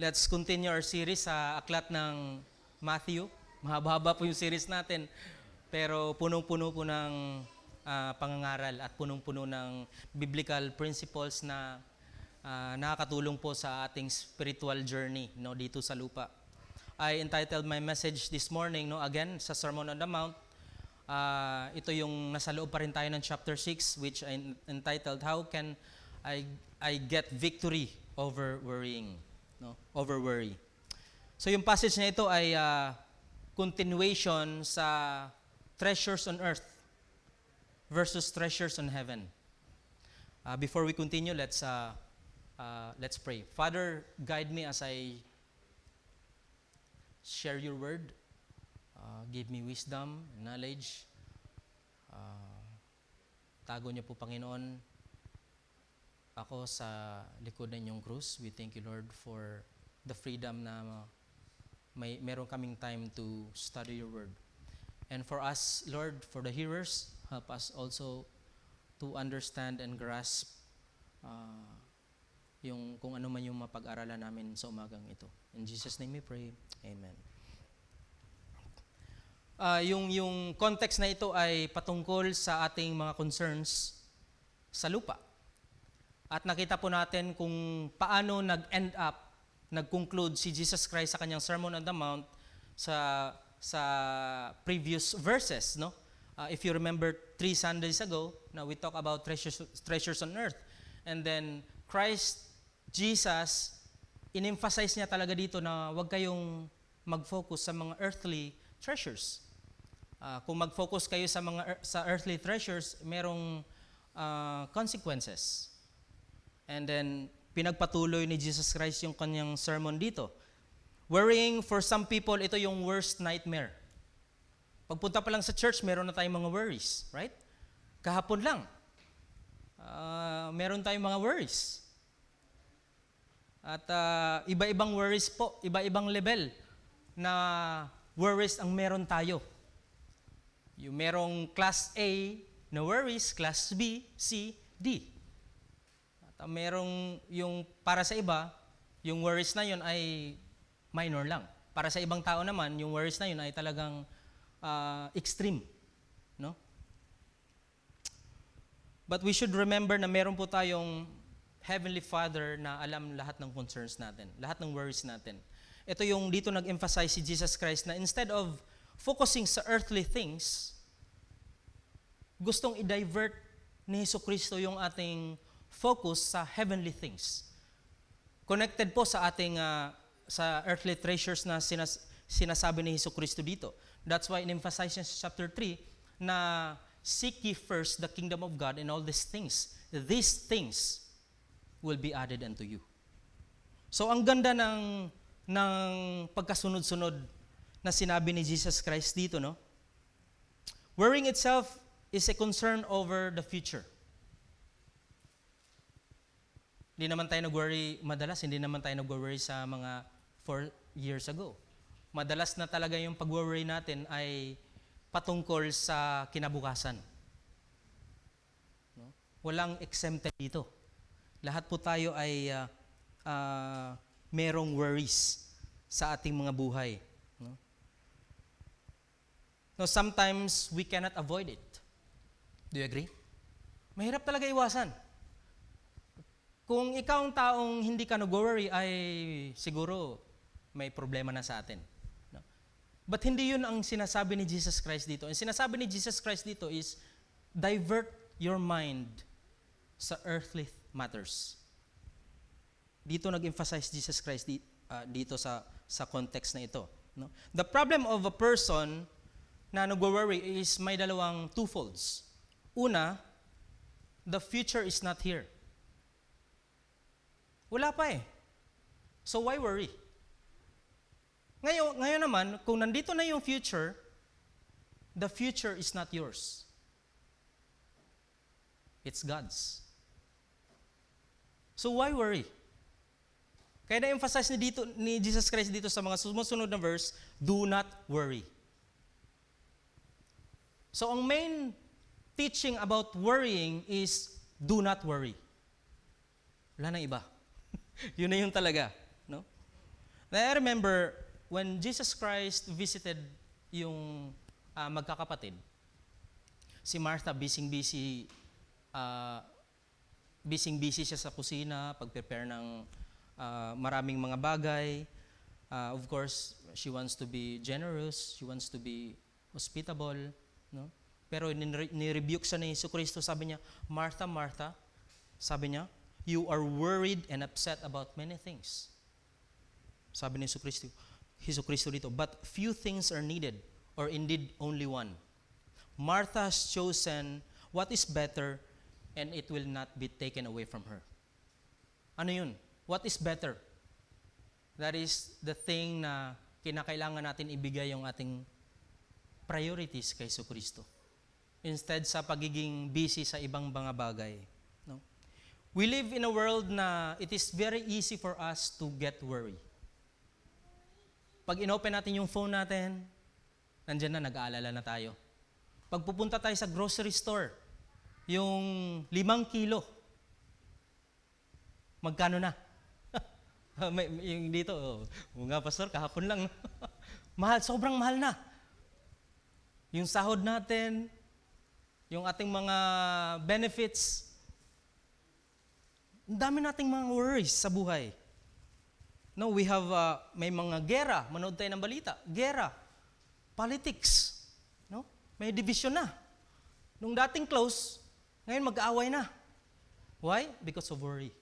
Let's continue our series sa aklat ng Matthew. Mahaba-haba po yung series natin, pero punong-puno po ng pangangaral at punong-puno ng biblical principles na nakakatulong po sa ating spiritual journey dito sa lupa. I entitled my message this morning, again, sa Sermon on the Mount. Ito yung nasa loob pa rin tayo ng chapter 6, which I entitled, How Can I Get Victory Over Worrying? Over worry. So yung passage na ito ay continuation sa treasures on earth versus treasures on heaven. Before we continue, let's pray. Father, guide me as I share your word. Give me wisdom, knowledge. Tago niyo po, Panginoon, ako sa likod ng inyong krus. We thank you, Lord, for the freedom na meron kaming time to study your word. And for us, Lord, for the hearers, help us also to understand and grasp yung kung ano man yung mapag-aralan namin sa umagang ito. In Jesus' name we pray. Amen. Yung context na ito ay patungkol sa ating mga concerns sa lupa. At nakita po natin kung paano nag-conclude si Jesus Christ sa kanyang Sermon on the Mount sa previous verses, no? If you remember 3 Sundays ago, we talk about treasures on earth. And then Jesus, in-emphasize niya talaga dito na huwag kayong mag-focus sa mga earthly treasures. Kung mag-focus kayo sa earthly treasures, merong consequences. And then, pinagpatuloy ni Jesus Christ yung kanyang sermon dito. Worrying, for some people, ito yung worst nightmare. Pagpunta pa lang sa church, meron na tayong mga worries, right? Kahapon lang, meron tayong mga worries. At iba-ibang worries po, iba-ibang level na worries ang meron tayo. Yung merong class A na worries, class B, C, D. Merong yung para sa iba, yung worries na yun ay minor lang. Para sa ibang tao naman, yung worries na yun ay talagang extreme, no? But we should remember na meron po tayong Heavenly Father na alam lahat ng concerns natin, lahat ng worries natin. Ito yung dito nag-emphasize si Jesus Christ na instead of focusing sa earthly things, gustong i-divert ni Jesucristo yung ating focus sa heavenly things. Connected po sa ating sa earthly treasures na sinasabi ni Jesucristo dito. That's why in-emphasize niya sa chapter 3 na seek ye first the kingdom of God and all these things will be added unto you. So ang ganda ng pagkasunod-sunod na sinabi ni Jesus Christ dito, no? Worrying itself is a concern over the future. Hindi naman tayo nag-worry madalas, hindi naman tayo nag-worry sa mga 4 years ago. Madalas na talaga yung pag-worry natin ay patungkol sa kinabukasan. No? Walang exempted dito. Lahat po tayo ay merong worries sa ating mga buhay. No? No, sometimes we cannot avoid it. Do you agree? Mahirap talaga iwasan. Kung ikaw ang taong hindi ka nag-worry, ay siguro may problema na sa atin. No? But hindi yun ang sinasabi ni Jesus Christ dito. Ang sinasabi ni Jesus Christ dito is, divert your mind sa earthly matters. Dito nag-emphasize Jesus Christ dito sa context na ito. No? The problem of a person na nag-worry is may dalawang twofolds. Una, the future is not here. Wala pa eh. So why worry? Ngayon naman, kung nandito na yung future, the future is not yours. It's God's. So why worry? Kaya na-emphasize ni Jesus Christ dito sa mga sumusunod na verse, do not worry. So ang main teaching about worrying is do not worry. Wala nang iba. Yun na yung talaga, no? I remember when Jesus Christ visited yung magkakapatid, si Martha busy-busy, busy siya sa kusina, pag-prepare ng maraming mga bagay. Of course, she wants to be generous, she wants to be hospitable, no? Pero ni-rebuke siya ni Jesucristo, sabi niya, Martha, Martha, sabi niya, you are worried and upset about many things. Sabi ni Jesucristo dito, but few things are needed, or indeed only one. Martha has chosen what is better, and it will not be taken away from her. Ano yun? What is better? That is the thing na kinakailangan natin ibigay yung ating priorities kay Jesucristo. Instead sa pagiging busy sa ibang mga bagay. No? We live in a world na it is very easy for us to get worried. Pag inopen natin yung phone natin, nandyan na, nag-aalala na tayo. Pag pupunta tayo sa grocery store, yung 5 kilo, magkano na? Yung dito, nga pastor, kahapon lang. Mahal, sobrang mahal na. Yung sahod natin, yung ating mga benefits, ang dami nating mga worries sa buhay. No, we have, may mga gera, manood tayo ng balita, gera, politics, no? May division na. Nung dating close, ngayon mag-aaway na. Why? Because of worry.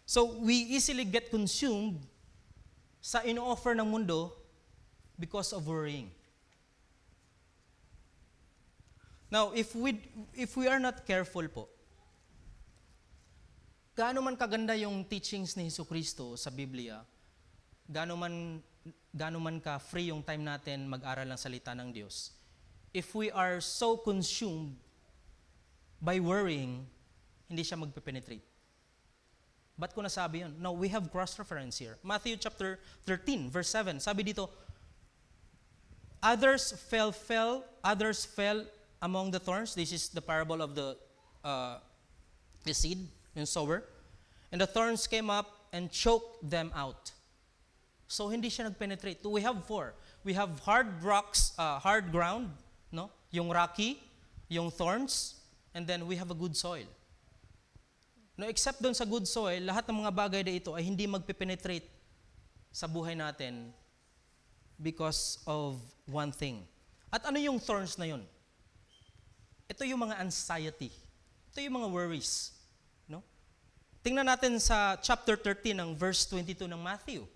So, we easily get consumed sa ino-offer ng mundo because of worrying. Now, if we are not careful po, gaano man kaganda yung teachings ni Jesucristo sa Biblia, gaano man ka free yung time natin mag-aral ng salita ng Diyos, if we are so consumed by worrying, hindi siya magpe-penetrate. Ba't ko nasabi yun? No, we have cross-reference here. Matthew chapter 13, verse 7. Sabi dito, others fell among the thorns. This is the parable of the seed, yung sower. And the thorns came up and choked them out. So hindi siya nag-penetrate. We have 4. We have hard rocks, hard ground, no? Yung rocky, yung thorns, and then we have a good soil. No, except doon sa good soil, lahat ng mga bagay na ito ay hindi magpe-penetrate sa buhay natin because of one thing. At ano yung thorns na yun? Ito yung mga anxiety. Ito yung mga worries. No? Tingnan natin sa chapter 13 ng verse 22 ng Matthew.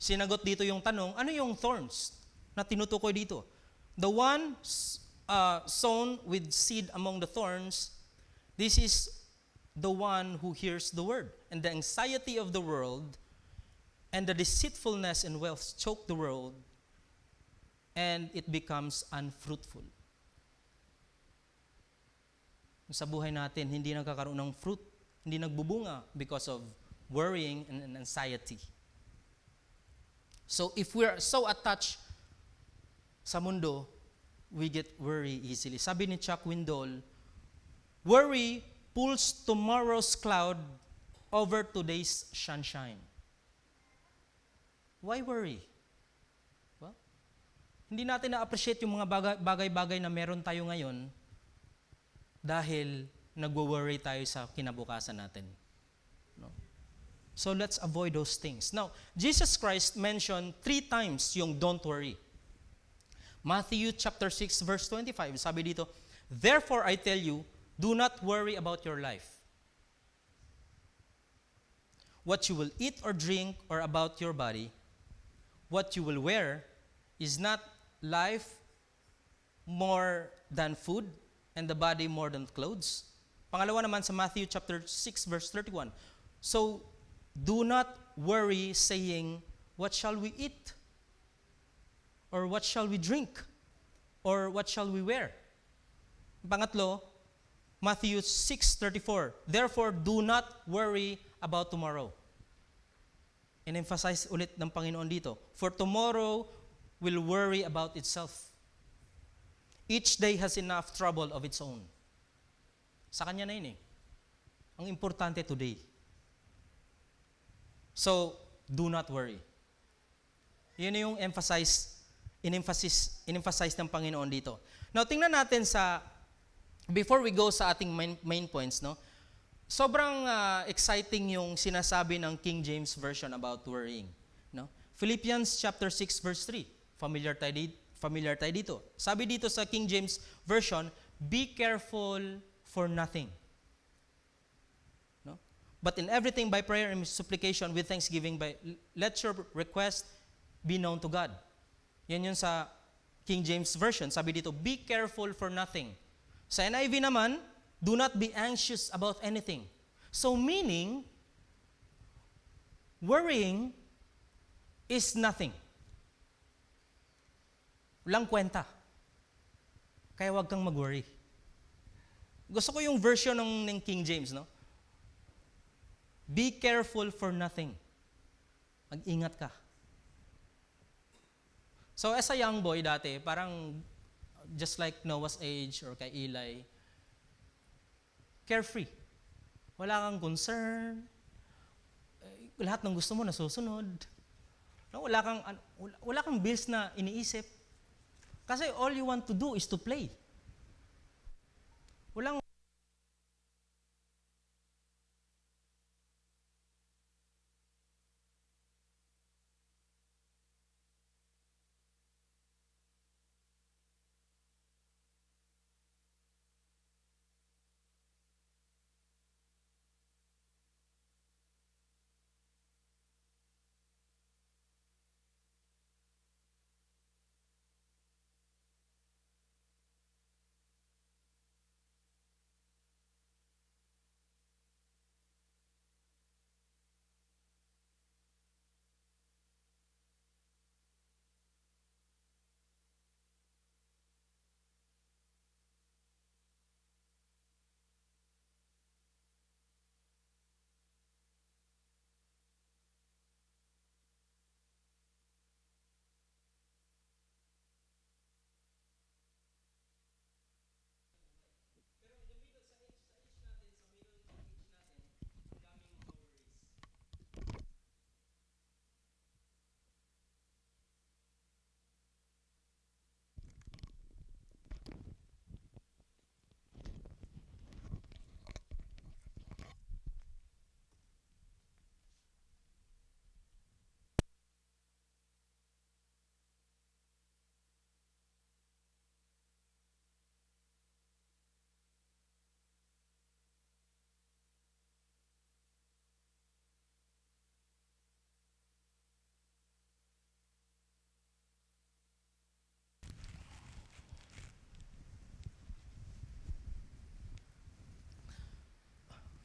Sinagot dito yung tanong, ano yung thorns na tinutukoy dito? The one sown with seed among the thorns, this is the one who hears the word. And the anxiety of the world and the deceitfulness and wealth choke the world, and it becomes unfruitful. Sa buhay natin, hindi nagkakaroon ng fruit, hindi nagbubunga because of worrying and anxiety. So if we are so attached sa mundo, we get worry easily. Sabi ni Chuck Windle, worry pulls tomorrow's cloud over today's sunshine. Why worry? Well, hindi natin na-appreciate yung mga bagay-bagay na meron tayo ngayon dahil nagwo-worry tayo sa kinabukasan natin. No? So let's avoid those things. Now, Jesus Christ mentioned 3 times yung don't worry. Matthew chapter 6 verse 25, sabi dito, therefore I tell you, do not worry about your life, what you will eat or drink, or about your body, what you will wear. Is not life more than food, and the body more than clothes? Pangalawa naman sa Matthew chapter 6 verse 31. So, do not worry saying, what shall we eat? Or what shall we drink? Or what shall we wear? Pangatlo, Matthew 6:34. Therefore, do not worry about tomorrow. In-emphasize ulit ng Panginoon dito. For tomorrow will worry about itself. Each day has enough trouble of its own. Sa kanya na yun eh. Ang importante today. So, do not worry. Yun yung in-emphasize ng Panginoon dito. Now, tingnan natin before we go sa ating main points, no? Sobrang exciting yung sinasabi ng King James Version about worrying, no? Philippians chapter 6 verse 3. Familiar tayo dito. Sabi dito sa King James Version, be careful for nothing. No? But in everything by prayer and supplication with thanksgiving, let your request be known to God. Yan yun sa King James Version. Sabi dito, be careful for nothing. Sa NIV naman, do not be anxious about anything. So meaning, worrying is nothing. Walang kwenta. Kaya wag kang mag-worry. Gusto ko yung version ng King James, no? Be careful for nothing. Mag-ingat ka. So as a young boy dati, parang just like Noah's age or kay Eli, carefree. Wala kang concern. Lahat ng gusto mo nasusunod. No, wala kang bills na iniisip. Kasi all you want to do is to play. Walang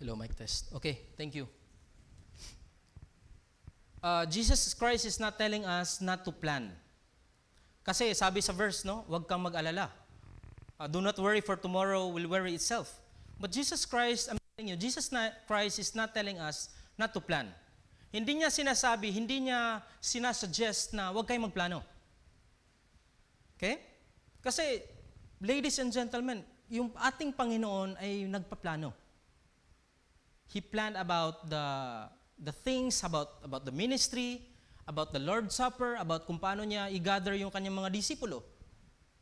Hello, mic test. Okay, thank you. Jesus Christ is not telling us not to plan. Kasi sabi sa verse, no, huwag kang mag-alala. Do not worry for tomorrow will worry itself. But Jesus Christ, I'm telling you, Christ is not telling us not to plan. Hindi niya sinasuggest na huwag kayong magplano. Okay? Kasi, ladies and gentlemen, yung ating Panginoon ay nagpaplano. He planned about the things, about the ministry, about the Lord's Supper, about kung paano niya i-gather yung kanyang mga disipulo.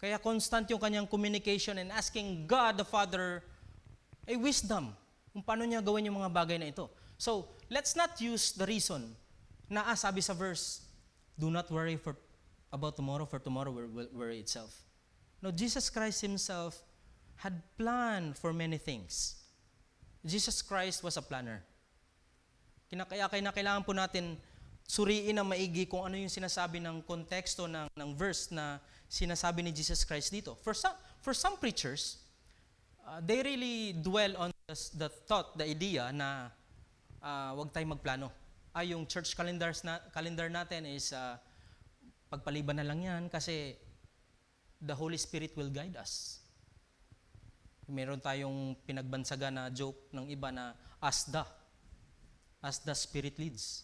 Kaya constant yung kanyang communication and asking God the Father a wisdom kung paano niya gawin yung mga bagay na ito. So, let's not use the reason na sabi sa verse, do not worry about tomorrow, for tomorrow will worry itself. No, Jesus Christ Himself had planned for many things. Jesus Christ was a planner. Kaya kailangan po natin suriin na maigi kung ano yung sinasabi ng konteksto ng verse na sinasabi ni Jesus Christ dito. For some preachers, they really dwell on the idea na wag tayong magplano. Yung church calendar natin is pagpaliban na lang yan kasi the Holy Spirit will guide us. Meron tayong pinagbansaga na joke ng iba na as the Spirit leads.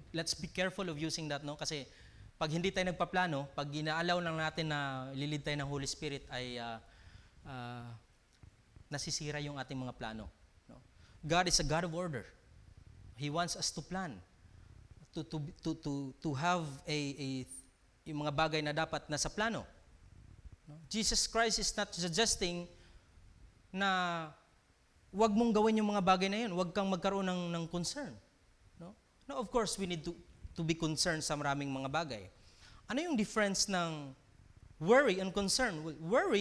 Let's be careful of using that, no? Kasi pag hindi tayo nagpaplano, pag inaalaw lang natin na lilid tayo ng Holy Spirit ay nasisira yung ating mga plano. No? God is a God of order. He wants us to plan, to have yung mga bagay na dapat nasa plano. No? Jesus Christ is not suggesting na wag mong gawin yung mga bagay na yun, wag kang magkaroon ng concern. No? Now, of course, we need to be concerned sa maraming mga bagay. Ano yung difference ng worry and concern? Well,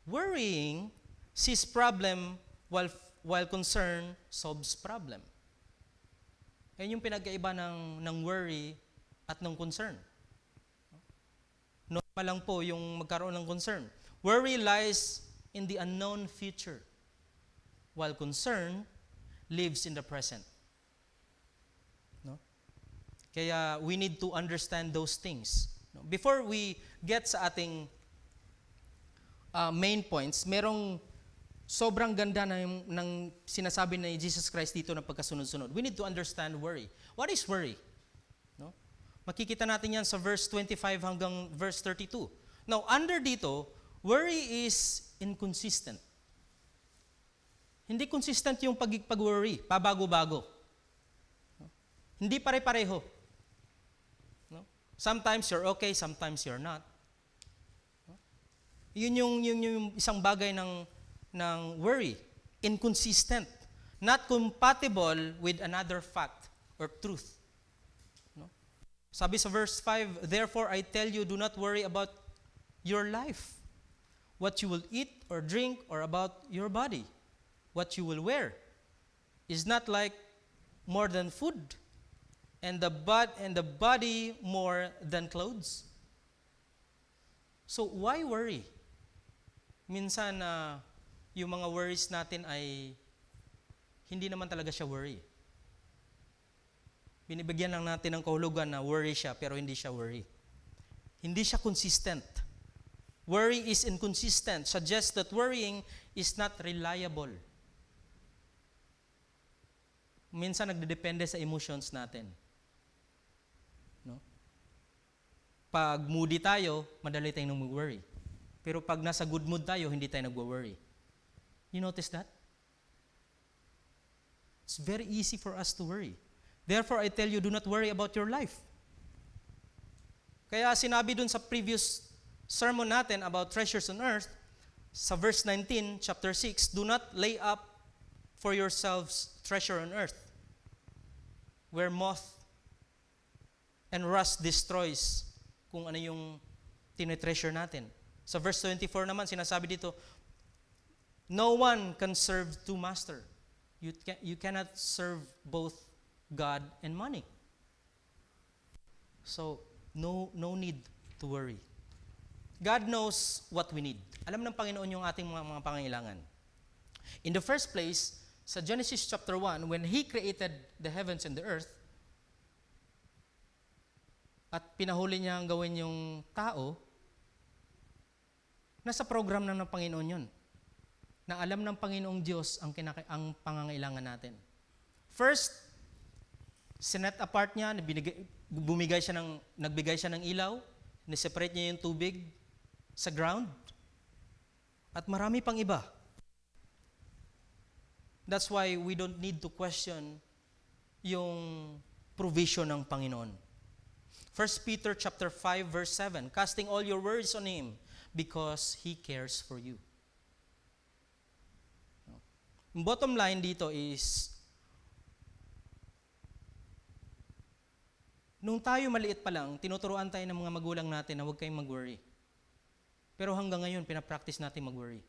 worrying sees problem while concern solves problem. Yan yung pinagkaiba ng worry at ng concern. Normal lang po yung magkaroon ng concern. Worry lies in the unknown future, while concern lives in the present. No? Kaya we need to understand those things. No? Before we get sa ating main points, merong sobrang ganda ng sinasabi ni Jesus Christ dito na pagkasunod-sunod. We need to understand worry. What is worry? No? Makikita natin yan sa verse 25 hanggang verse 32. Now, under dito, worry is inconsistent. Hindi consistent yung pag-worry, pabago-bago. No? Hindi pare-pareho. No? Sometimes you're okay, sometimes you're not. No? Yun yung isang bagay ng worry, inconsistent, not compatible with another fact or truth. No? Sabi sa verse 5, therefore I tell you, do not worry about your life, what you will eat or drink, or about your body, what you will wear. Is not like more than food, and the body more than clothes? So why worry? Minsan yung mga worries natin ay hindi naman talaga siya worry. Binibigyan lang natin ng kahulugan na worry siya, pero hindi siya worry. Hindi siya consistent. Worry is inconsistent, suggests that worrying is not reliable. Minsan nagdedepende sa emotions natin. No? Pag moody tayo, madali tayong mag-worry. Pero pag nasa good mood tayo, hindi tayo nag-worry. You notice that? It's very easy for us to worry. Therefore, I tell you, do not worry about your life. Kaya sinabi dun sa previous sermon natin about treasures on earth, sa verse 19, chapter 6, do not lay up for yourselves treasure on earth, where moth and rust destroys kung ano yung tinetreasure natin. Sa verse 24 naman, sinasabi dito, no one can serve two masters. You cannot serve both God and money. So, no need to worry. God knows what we need. Alam ng Panginoon yung ating mga pangangailangan. In the first place, sa Genesis chapter 1, when He created the heavens and the earth, at pinahuli niya ang gawin yung tao, nasa program na ng Panginoon yun. Na alam ng Panginoong Diyos ang pangangailangan natin. First, sinet apart niya, nagbigay siya ng ilaw, niseparate niya yung tubig sa ground, at marami pang iba. That's why we don't need to question yung provision ng Panginoon. 1 Peter chapter 5 verse 7, casting all your worries on Him because He cares for you. Yung bottom line dito is, nung tayo maliit pa lang, tinuturuan tayo ng mga magulang natin na huwag kayong mag-worry. Pero hanggang ngayon, pinapractice natin mag-worry.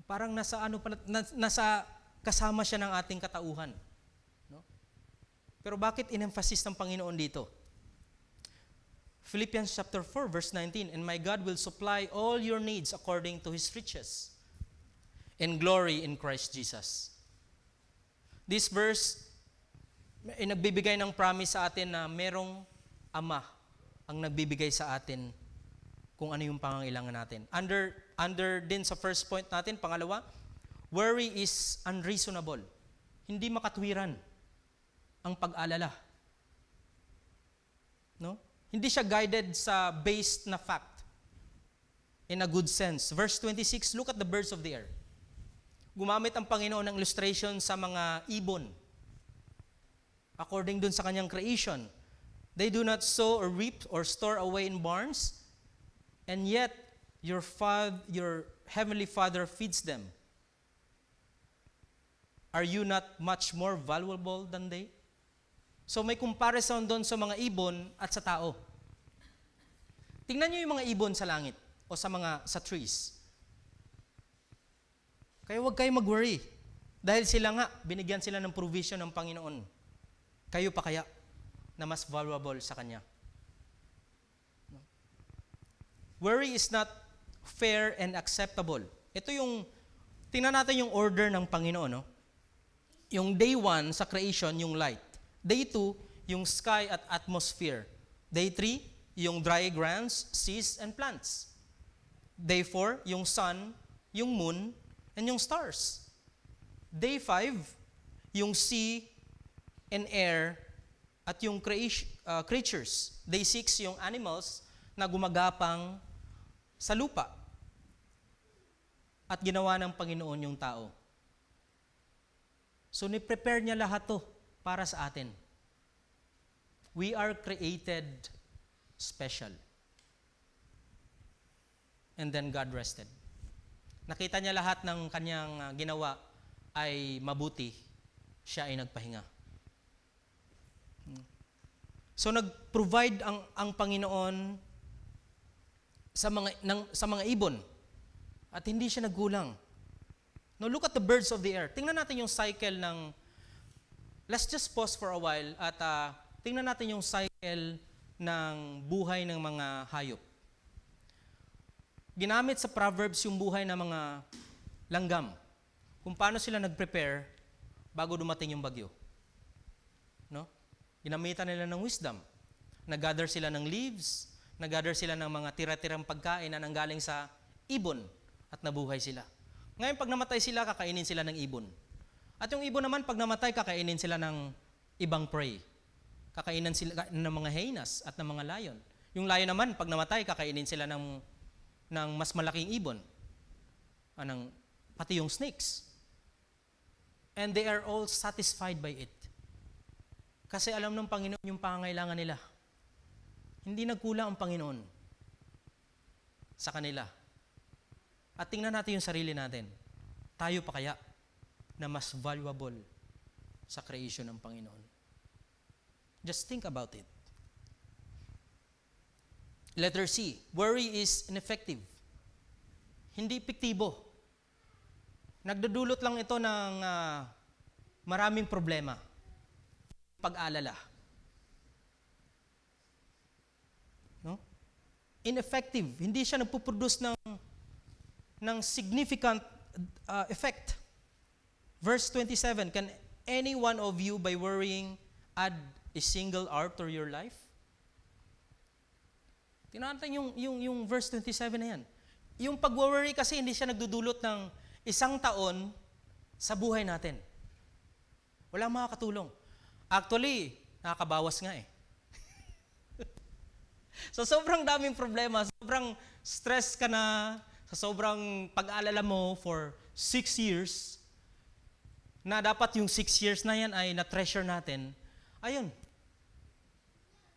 Parang nasa kasama siya ng ating katauhan. No? Pero bakit in-emphasize ng Panginoon dito? Philippians chapter 4 verse 19, and my God will supply all your needs according to His riches and glory in Christ Jesus. This verse ay nagbibigay ng promise sa atin na merong Ama ang nagbibigay sa atin kung ano yung pangangailangan natin. Under din sa first point natin, pangalawa, worry is unreasonable. Hindi makatwiran ang pag-alala. No? Hindi siya guided sa based na fact in a good sense. Verse 26, look at the birds of the air. Gumamit ang Panginoon ng illustration sa mga ibon. According dun sa kanyang creation, they do not sow or reap or store away in barns, and yet your heavenly Father feeds them. Are you not much more valuable than they? So may comparison doon sa mga ibon at sa tao. Tingnan niyo yung mga ibon sa langit o sa trees. Kaya huwag kayo mag-worry. Dahil sila nga, binigyan sila ng provision ng Panginoon. Kayo pa kaya na mas valuable sa Kanya? Worry is not fair and acceptable. Ito yung, tingnan natin yung order ng Panginoon, no? Yung day 1 sa creation, yung light. Day 2, yung sky at atmosphere. Day 3, yung dry grounds, seas, and plants. Day 4, yung sun, yung moon, and yung stars. Day 5, yung sea and air at yung creatures. Day 6, yung animals na gumagapang sa lupa. At ginawa ng Panginoon yung tao. So, ni-prepare niya lahat to para sa atin. We are created special. And then God rested. Nakita niya lahat ng kanyang ginawa ay mabuti. Siya ay nagpahinga. So, nag-provide ang Panginoon sa mga ibon. At hindi siya nagkulang. Now, look at the birds of the air. Tingnan natin yung cycle ng... Let's just pause for a while at tingnan natin yung cycle ng buhay ng mga hayop. Ginamit sa Proverbs yung buhay ng mga langgam. Kung paano sila nag-prepare bago dumating yung bagyo. No? Ginamitan nila ng wisdom. Nag-gather sila ng leaves, nag-gather sila ng mga tira-tirang pagkain na nanggaling sa ibon at nabuhay sila. Ngayon, pag namatay sila, kakainin sila ng ibon. At yung ibon naman, pag namatay, kakainin sila ng ibang prey. Kakainan sila ng mga hyenas at ng mga lion. Yung lion naman, pag namatay, kakainin sila ng mas malaking ibon. Pati yung snakes. And they are all satisfied by it. Kasi alam ng Panginoon yung pangangailangan nila. Hindi nagkulang ang Panginoon sa kanila. At tingnan natin yung sarili natin. Tayo pa kaya na mas valuable sa creation ng Panginoon? Just think about it. Letter C, worry is ineffective. Hindi epektibo. Nagdudulot lang ito ng maraming problema. Pag-alala. No? Ineffective. Hindi siya nagpuproduce ng significant effect. Verse 27, can any one of you by worrying add a single hour to your life? Tingnan natin yung verse 27 na yan. Yung pag-worry kasi hindi siya nagdudulot ng 1 taon sa buhay natin. Walang makakatulong. Actually, nakakabawas nga eh. So sobrang daming problema, sobrang stress ka na, sa sobrang pag-alala mo for 6 years, na dapat yung 6 years na yan ay na-treasure natin, ayun,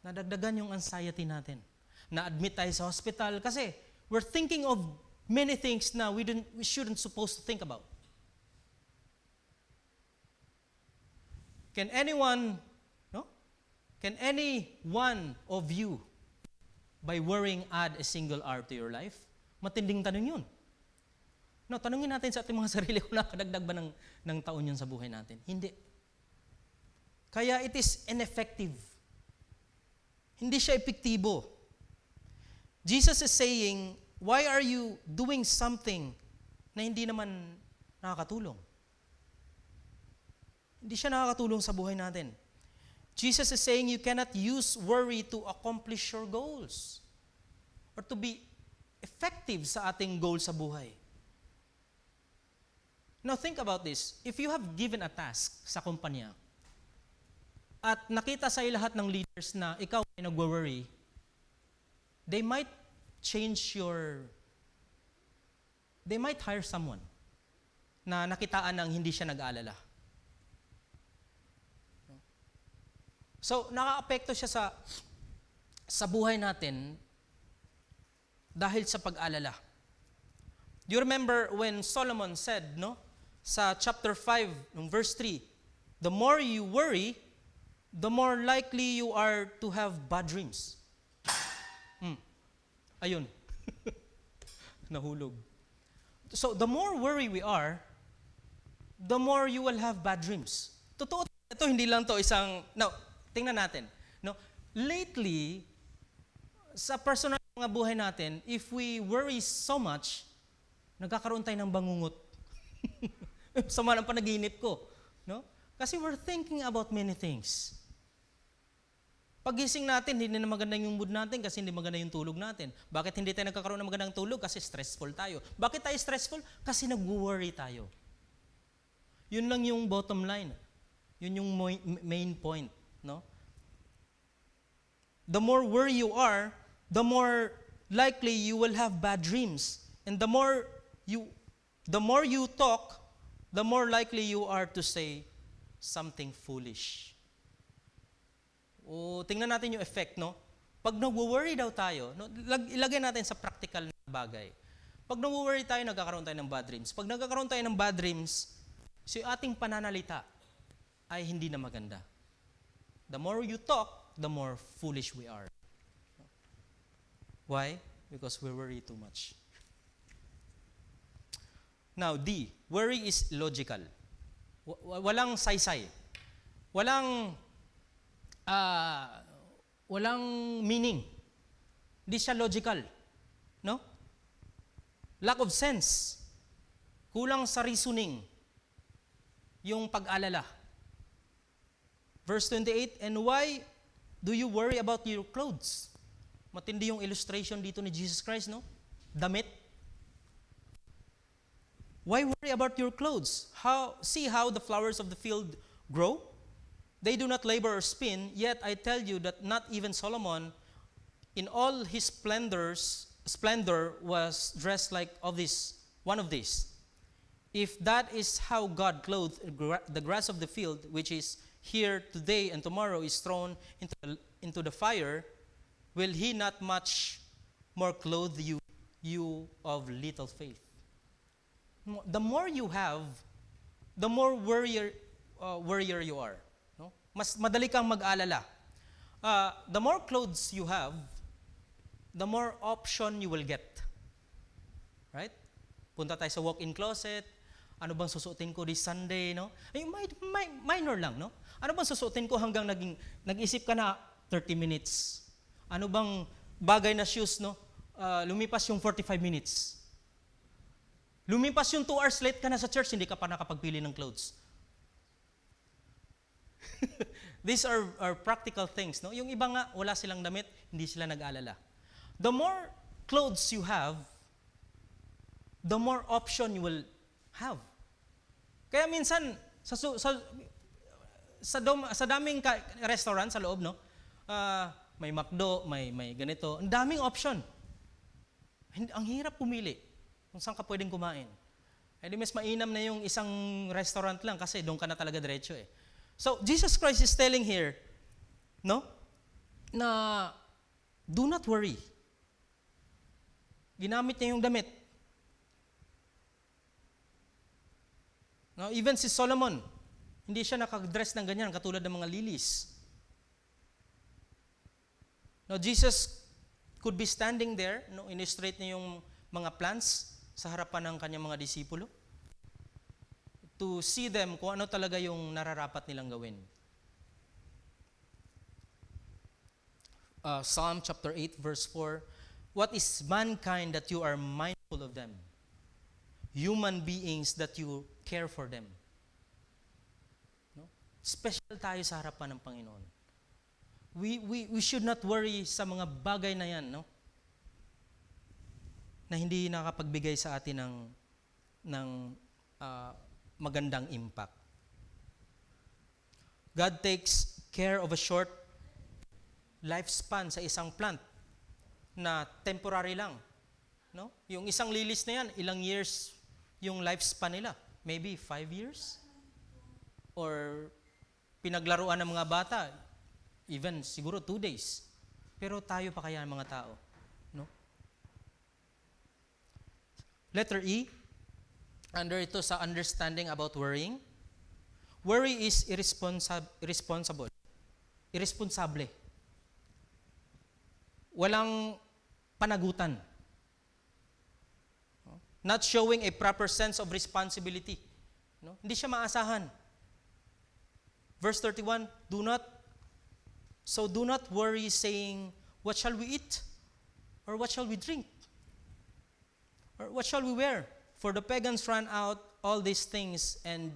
nadagdagan yung anxiety natin. Na-admit tayo sa hospital kasi we're thinking of many things na we shouldn't supposed to think about. Can any one of you by worrying add a single hour to your life? Matinding tanong yun. No, tanungin natin sa ating mga sarili kung nakadagdag ba ng taon yun sa buhay natin. Hindi. Kaya it is ineffective. Hindi siya epektibo. Jesus is saying, why are you doing something na hindi naman nakakatulong? Hindi siya nakakatulong sa buhay natin. Jesus is saying you cannot use worry to accomplish your goals or to be effective sa ating goal sa buhay. Now think about this. If you have given a task sa kumpanya at nakita sa lahat ng leaders na ikaw ay nagwo-worry, they might hire someone na nakitaan ng hindi siya nag-aalala. So, nakaapekto siya sa buhay natin dahil sa pag-alala. Do you remember when Solomon said, no? Sa chapter 5, verse 3, the more you worry, the more likely you are to have bad dreams. Ayun. Nahulog. So, the more worry we are, the more you will have bad dreams. Totoo, ito hindi lang to isang, now, tingnan natin. No? Lately, sa personal mga buhay natin, if we worry so much, nagkakaroon tayo ng bangungot. Sama ng panaginip ko. No? Kasi we're thinking about many things. Pagising natin, hindi na maganda yung mood natin kasi hindi maganda yung tulog natin. Bakit hindi tayo nagkakaroon ng magandang tulog? Kasi stressful tayo. Bakit tayo stressful? Kasi nag-worry tayo. Yun lang yung bottom line. Yun yung main point. No? The more worry you are, the more likely you will have bad dreams. And the more you talk, the more likely you are to say something foolish. O tingnan natin yung effect, no? Pag nag-worry daw tayo, no, ilagay natin sa practical na bagay. Pag nag-worry tayo, nagkakaroon tayo ng bad dreams. Pag nagkakaroon tayo ng bad dreams, so yung ating pananalita ay hindi na maganda. The more you talk, the more foolish we are. Why? Because we worry too much. Now, D, worry is logical. Walang saysay. Walang meaning. Hindi siya logical. No? Lack of sense. Kulang sa reasoning. Yung pag-alala. Verse 28, and why do you worry about your clothes? Matindi yung illustration dito ni Jesus Christ, no? Damit. Why worry about your clothes? See how the flowers of the field grow? They do not labor or spin, yet I tell you that not even Solomon, in all his splendor was dressed like one of these. If that is how God clothed the grass of the field, which is here today and tomorrow is thrown into the fire, will he not much more clothe you of little faith? The more you have, the more worrier you are. No? Mas madali kang mag-alala. The more clothes you have, the more option you will get. Right? Punta tayo sa walk-in closet. Ano bang susuotin ko this Sunday, no? Ay, minor lang, no? Ano bang susuotin ko hanggang nag-isip ka na 30 minutes? Ano bang bagay na shoes, no? Lumipas yung 45 minutes. Lumipas yung 2 hours late ka na sa church, hindi ka pa nakapagpili ng clothes. These are practical things, no? Yung iba nga, wala silang damit, hindi sila nag-alala. The more clothes you have, the more option you will have. Kaya minsan, sa daming restaurant sa loob, no? May McDo, may ganito. Ang daming option. Ang hirap pumili kung saan ka pwedeng kumain. Eh di mas mainam na yung isang restaurant lang kasi doon ka na talaga diretso eh. So, Jesus Christ is telling here, no? Na do not worry. Ginamit niya yung damit. No, even si Solomon, hindi siya nakadress ng ganyan katulad ng mga lilies. No, Jesus could be standing there, no, in-straight niya yung mga plants sa harapan ng kanyang mga disipulo to see them kung ano talaga yung nararapat nilang gawin. Psalm chapter 8 verse 4, what is mankind that you are mindful of them? Human beings that you care for them. No? Special tayo sa harapan ng Panginoon. We should not worry sa mga bagay na yan, no? Na hindi nakapagbigay sa atin ng magandang impact. God takes care of a short lifespan sa isang plant na temporary lang. No? Yung isang lilis na yan, ilang years yung lifespan nila. maybe 5 years? Or pinaglaruan ng mga bata, even siguro 2 days. Pero tayo pa kaya mga tao? No? Letter E, under ito sa understanding about worrying. Worry is irresponsible. Irresponsable. Walang panagutan. Not showing a proper sense of responsibility. No? Hindi siya maasahan. Verse 31, do not worry saying, what shall we eat? Or what shall we drink? Or what shall we wear? For the pagans run out all these things, and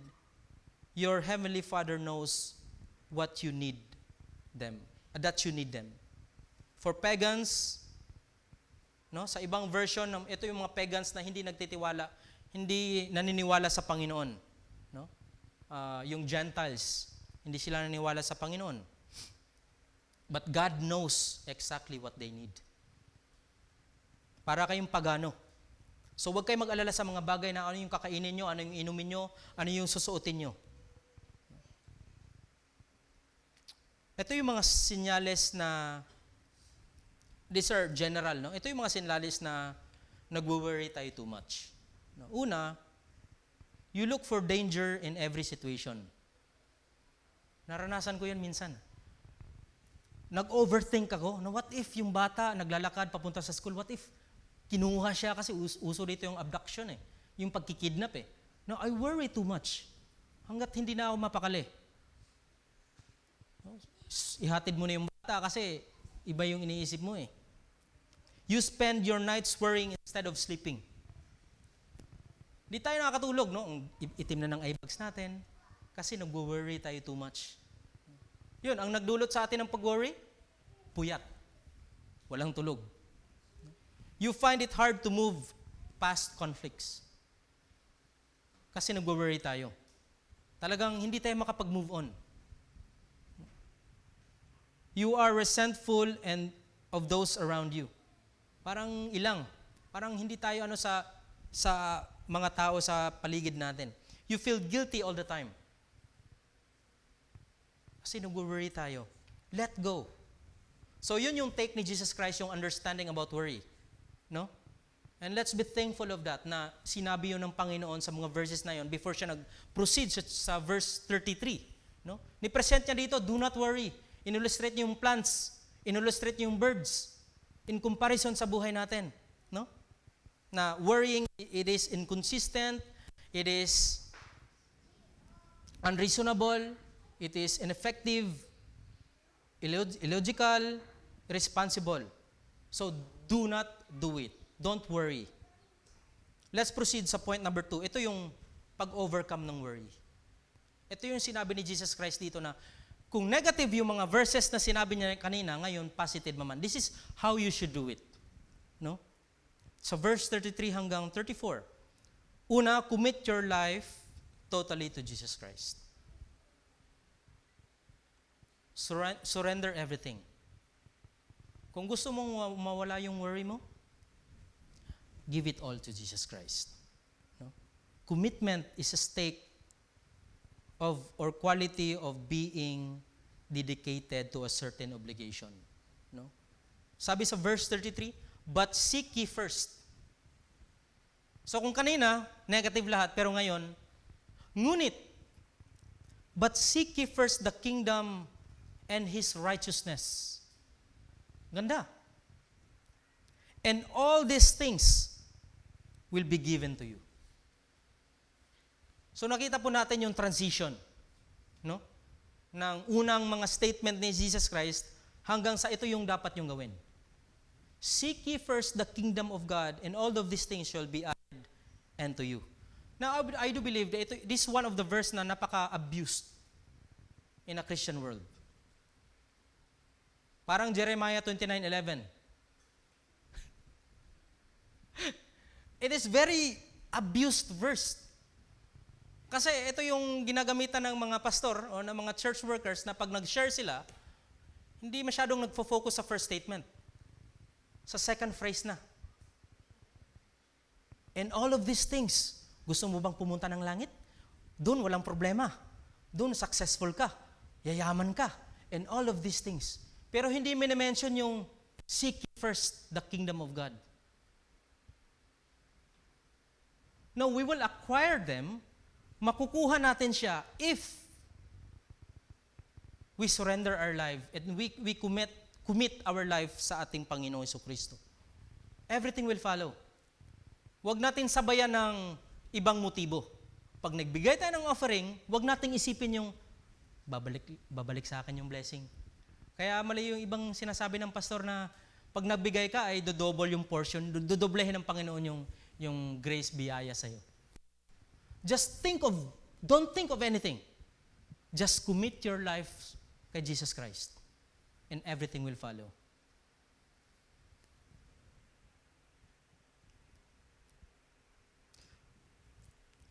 your heavenly Father knows what you need them, that you need them. For pagans, no, sa ibang version, ito yung mga pagans na hindi nagtitiwala, hindi naniniwala sa Panginoon. No? Yung Gentiles, hindi sila naniniwala sa Panginoon. But God knows exactly what they need. Para kayong pagano. So huwag kayong mag-alala sa mga bagay na ano yung kakainin nyo, ano yung inumin nyo, ano yung susuotin nyo. Ito yung mga sinyales na, these are general, no? Ito yung mga sinyales na nag-worry tayo too much. No? Una, you look for danger in every situation. Naranasan ko yan minsan. Nag-overthink ako. No, what if yung bata naglalakad papunta sa school? What if kinuha siya kasi uso dito yung abduction eh. Yung pagkikidnap eh. No, I worry too much. Hanggat hindi na ako mapakali. No, ihatid mo na yung bata kasi iba yung iniisip mo eh. You spend your nights worrying instead of sleeping. Di tayo nakakatulog, no? Itim na ng eye bags natin. Kasi nag-worry tayo too much. Yun, ang nagdulot sa atin ng pag-worry, puyat. Walang tulog. You find it hard to move past conflicts. Kasi nag-worry tayo. Talagang hindi tayo makapag-move on. You are resentful and of those around you. Parang ilang. Parang hindi tayo sa mga tao sa paligid natin. You feel guilty all the time. Kasi nag-worry tayo. Let go. So yun yung take ni Jesus Christ, yung understanding about worry. No? And let's be thankful of that, na sinabi yun ng Panginoon sa mga verses na yun before siya nag-proceed sa verse 33. No? Ni-present niya dito, do not worry. In-illustrate niya yung plants. In-illustrate niya yung birds. In comparison sa buhay natin. No? Na worrying, it is inconsistent, it is unreasonable, it is ineffective, illogical, irresponsible. So, do not do it. Don't worry. Let's proceed sa point number 2. Ito yung pag-overcome ng worry. Ito yung sinabi ni Jesus Christ dito na kung negative yung mga verses na sinabi niya kanina, ngayon positive naman. This is how you should do it. No? So, verse 33 hanggang 34. Una, commit your life totally to Jesus Christ. Surrender everything. Kung gusto mong mawala yung worry mo, give it all to Jesus Christ. No? Commitment is a state of or quality of being dedicated to a certain obligation. No? Sabi sa verse 33, but seek ye first. So kung kanina, negative lahat, pero ngayon, ngunit, but seek ye first the kingdom and His righteousness. Ganda. And all these things will be given to you. So nakita po natin yung transition, no? Ng unang mga statement ni Jesus Christ hanggang sa ito yung dapat yung gawin. Seek ye first the kingdom of God, and all of these things shall be added unto you. Now, I do believe that this is one of the verse na napaka-abused in a Christian world. Parang Jeremiah 29:11. It is very abused verse. Kasi ito yung ginagamitan ng mga pastor o ng mga church workers na pag nag-share sila, hindi masyadong nagfo-focus sa first statement. Sa second phrase na. And all of these things, gusto mo bang pumunta ng langit? Doon walang problema. Doon successful ka, yayaman ka, and all of these things. Pero hindi minimension yung seek first the kingdom of God. No, we will acquire them, makukuha natin siya if we surrender our life and we commit our life sa ating Panginoong Jesucristo. Everything will follow. Huwag natin sabayan ng ibang motibo. Pag nagbigay tayo ng offering, huwag nating isipin yung babalik sa akin yung blessing. Kaya mali yung ibang sinasabi ng pastor na pag nagbigay ka ay dodouble yung portion, dodoblehin ng Panginoon yung grace biyaya sa'yo. Don't think of anything. Just commit your life kay Jesus Christ and everything will follow.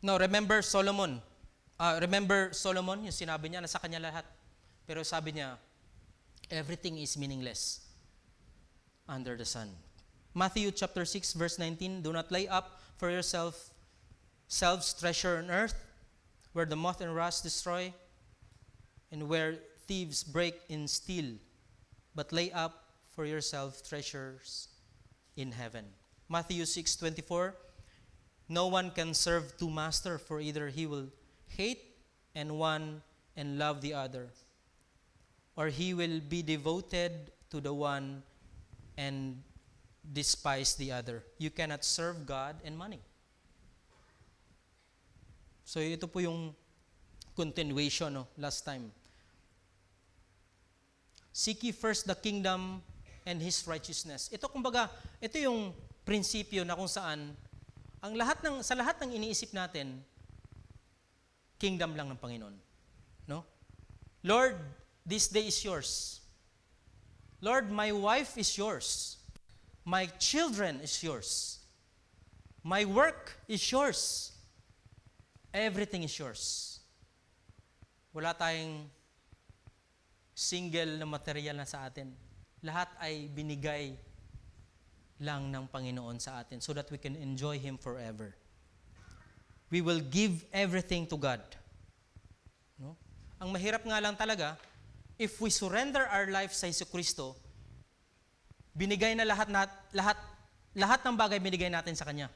Now, remember Solomon, yung sinabi niya, nasa kanya lahat. Pero sabi niya, everything is meaningless under the sun. Matthew chapter 6, verse 19, do not lay up for yourselves treasure on earth, where the moth and rust destroy, and where thieves break and steal, but lay up for yourself treasures in heaven. Matthew 6:24, no one can serve two masters, for either he will hate one and love the other, or he will be devoted to the one and despise the other. You cannot serve God and money. So ito po yung continuation last time. Seek ye first the kingdom and His righteousness. Ito kumbaga, ito yung prinsipyo na kung saan sa lahat ng iniisip natin, kingdom lang ng Panginoon. No? Lord, this day is yours. Lord, my wife is yours. My children is yours. My work is yours. Everything is yours. Wala tayong single na material na sa atin. Lahat ay binigay lang ng Panginoon sa atin so that we can enjoy Him forever. We will give everything to God. No? Ang mahirap nga lang talaga, if we surrender our life sa Jesucristo, binigay na lahat ng bagay binigay natin sa Kanya.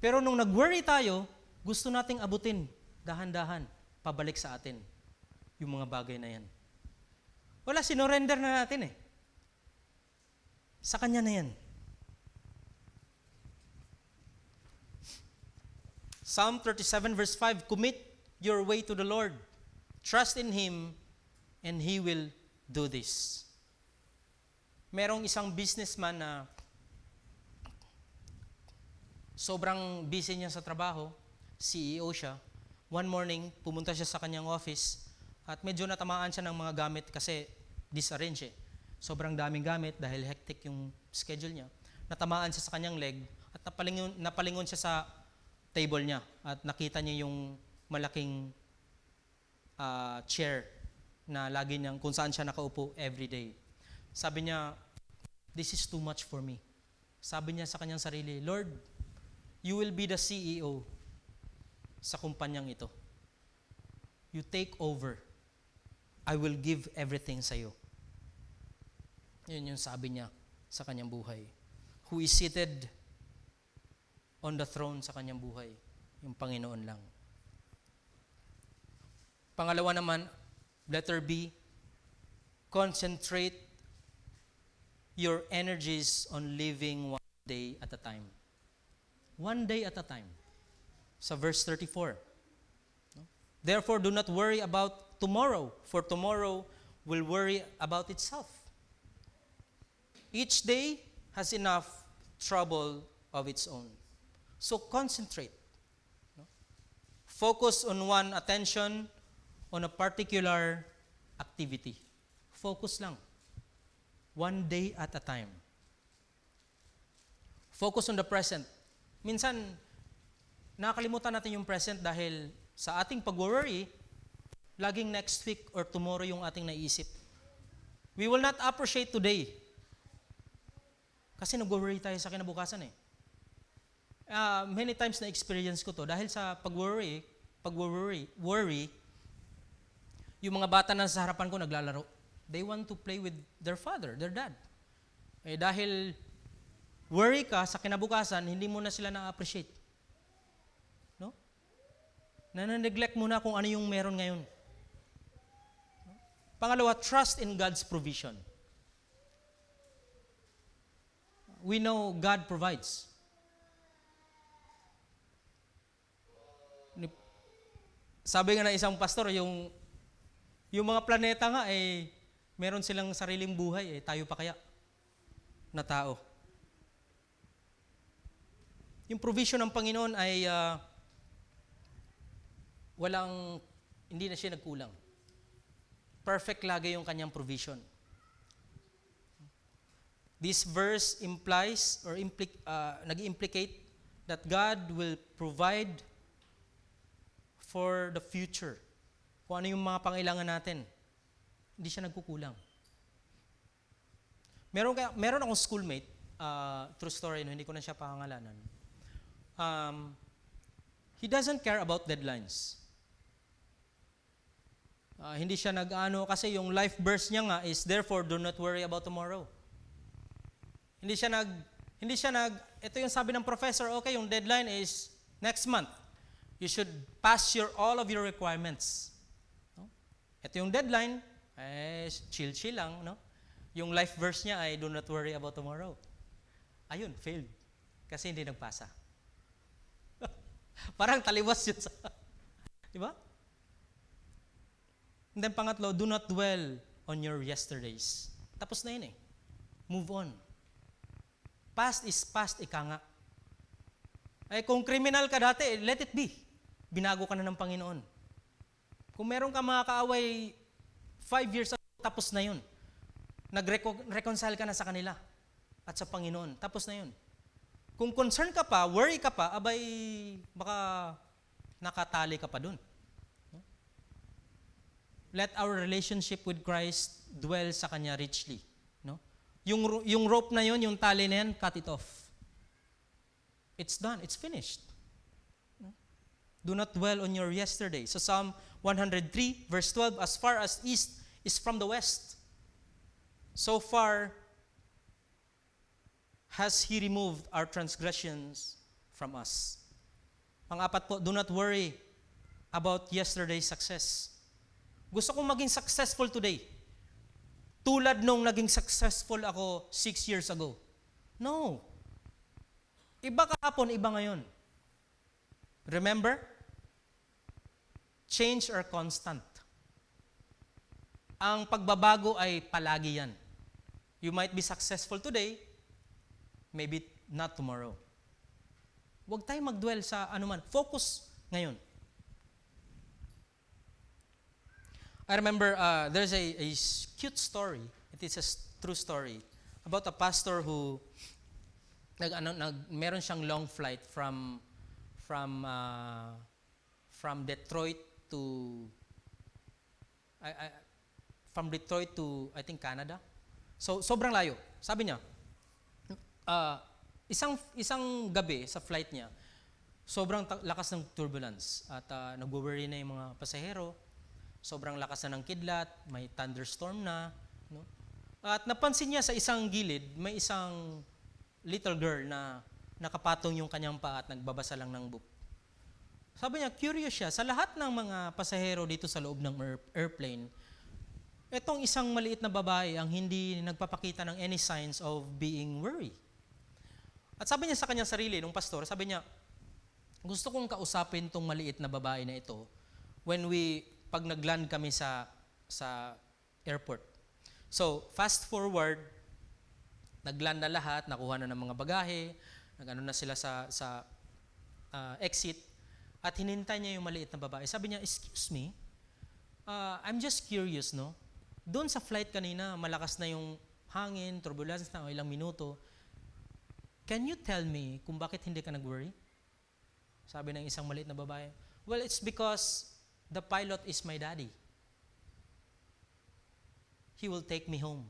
Pero nung nag-worry tayo, gusto nating abutin, dahan-dahan, pabalik sa atin yung mga bagay na yan. Wala, sinurrender na natin Sa Kanya na yan. Psalm 37 verse 5, commit your way to the Lord. Trust in Him and He will do this. Merong isang businessman na sobrang busy niya sa trabaho, CEO siya. One morning, pumunta siya sa kanyang office at medyo natamaan siya ng mga gamit kasi disarrange Sobrang daming gamit dahil hectic yung schedule niya. Natamaan siya sa kanyang leg at napalingon siya sa table niya at nakita niya yung malaking chair na lagi niyang kung saan siya nakaupo every day. Sabi niya, this is too much for me. Sabi niya sa kanyang sarili, Lord, you will be the CEO sa kumpanyang ito. You take over. I will give everything sa iyo. Yun yung sabi niya sa kanyang buhay. Who is seated on the throne sa kanyang buhay. Yung Panginoon lang. Pangalawa naman, letter B, concentrate your energies on living one day at a time. One day at a time. Sa verse 34. Therefore, do not worry about tomorrow, for tomorrow will worry about itself. Each day has enough trouble of its own. So concentrate. Focus on one attention on a particular activity. Focus lang. One day at a time. Focus on the present. Minsan, nakakalimutan natin yung present dahil sa ating pag-worry, laging next week or tomorrow yung ating naisip. We will not appreciate today. Kasi nag-worry tayo sa kinabukasan Many times na experience ko to dahil sa pag-worry, pag-worry, yung mga bata na sa harapan ko naglalaro. They want to play with their father, their dad. Eh dahil worry ka sa kinabukasan, hindi mo na sila na-appreciate. No? Nana-neglect mo na kung ano yung meron ngayon. Pangalawa, trust in God's provision. We know God provides. Sabi nga na isang pastor, yung mga planeta nga meron silang sariling buhay, tayo pa kaya na tao. Yung provision ng Panginoon ay hindi na siya nagkulang. Perfect lagi yung kanyang provision. This verse implies or nag-implicate that God will provide for the future. Kung ano yung mga pangailangan natin. Hindi siya nagkukulang. Meron akong schoolmate, true story, no, hindi ko na siya pangangalanan. He doesn't care about deadlines. Hindi siya kasi yung life verse niya nga is, therefore, do not worry about tomorrow. Ito yung sabi ng professor, okay, yung deadline is next month. You should pass all of your requirements. No? Ito yung deadline, chill lang, no? Yung life verse niya ay, do not worry about tomorrow. Ayun, failed. Kasi hindi nagpasa. Parang taliwas yun sa, di ba? And then pangatlo, do not dwell on your yesterdays. Tapos na yun Move on. Past is past, ika nga. Kung criminal ka dati, let it be. Binago ka na ng Panginoon. Kung meron ka mga kaaway 5 years ago, tapos na yun. Nag-reconcile ka na sa kanila at sa Panginoon. Tapos na yun. Kung concern ka pa, worry ka pa, baka nakatali ka pa dun. Let our relationship with Christ dwell sa Kanya richly. No? Yung rope na yun, yung tali na yan, cut it off. It's done. It's finished. No? Do not dwell on your yesterday. So Psalm 103, verse 12, as far as east is from the west, so far has He removed our transgressions from us. Pang-apat po, do not worry about yesterday's success. Gusto kong maging successful today. Tulad nung naging successful ako 6 years ago. No. Iba kahapon, iba ngayon. Remember? Change are constant. Ang pagbabago ay palagi yan. You might be successful today, maybe not tomorrow. Huwag tayong mag-dwell sa anuman. Focus ngayon. I remember there's a cute story. It is a true story about a pastor who meron siyang long flight from Detroit to I think Canada. So sobrang layo. Sabi niya, isang gabi sa flight niya, sobrang lakas ng turbulence at nag-worry na yung mga pasahero. Sobrang lakas na ng kidlat, may thunderstorm na, no? At napansin niya sa isang gilid, may isang little girl na nakapatong yung kanyang paa at nagbabasa lang ng book. Sabi niya, curious siya, sa lahat ng mga pasahero dito sa loob ng airplane, etong isang maliit na babae ang hindi nagpapakita ng any signs of being worried. At sabi niya sa kanyang sarili, nung pastor, sabi niya, gusto kong kausapin tong maliit na babae na ito pag nag-land kami sa airport. So, fast forward, nag-land na lahat, nakuha na ng mga bagahe, nag-ano na sila sa exit, at hinintay niya yung maliit na babae. Sabi niya, excuse me, I'm just curious, no? Doon sa flight kanina, malakas na yung hangin, turbulence na, o ilang minuto. Can you tell me kung bakit hindi ka nag-worry? Sabi ng isang maliit na babae, well, it's because the pilot is my daddy. He will take me home.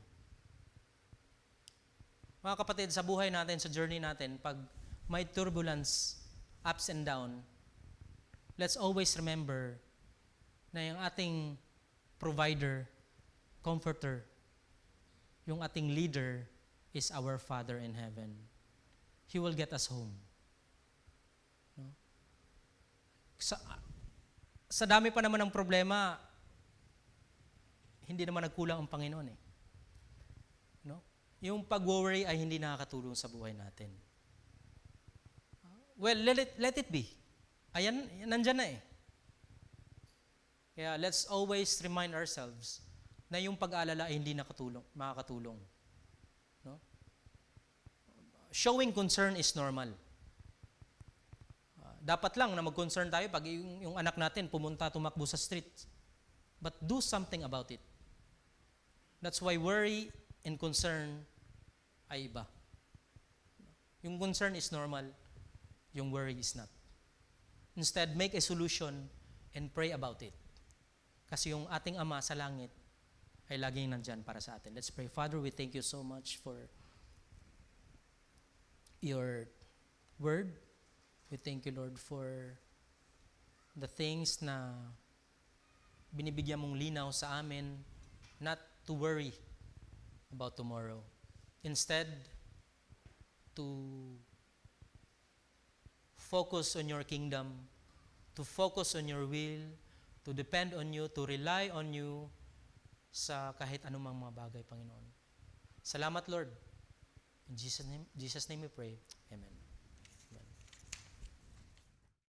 Mga kapatid, sa buhay natin, sa journey natin, pag may turbulence, ups and down, let's always remember na yung ating provider, comforter, yung ating leader is our Father in heaven. He will get us home. No? Sa dami pa naman ng problema, hindi naman nagkulang ang Panginoon eh. No? Yung pag-worry ay hindi nakakatulong sa buhay natin. Well, let it be. Ayan, nandyan na eh. Kaya let's always remind ourselves na yung pag-aalala ay hindi makakatulong. No? Showing concern is normal. Dapat lang na mag-concern tayo pag yung anak natin tumakbo sa street. But do something about it. That's why worry and concern ay iba. Yung concern is normal, yung worry is not. Instead, make a solution and pray about it. Kasi yung ating Ama sa langit ay laging nandyan para sa atin. Let's pray. Father, we thank you so much for your word. We thank you, Lord, for the things na binibigyan mong linaw sa amin, not to worry about tomorrow. Instead, to focus on your kingdom, to focus on your will, to depend on you, to rely on you sa kahit anumang mga bagay, Panginoon. Salamat, Lord. In Jesus' name we pray. Amen.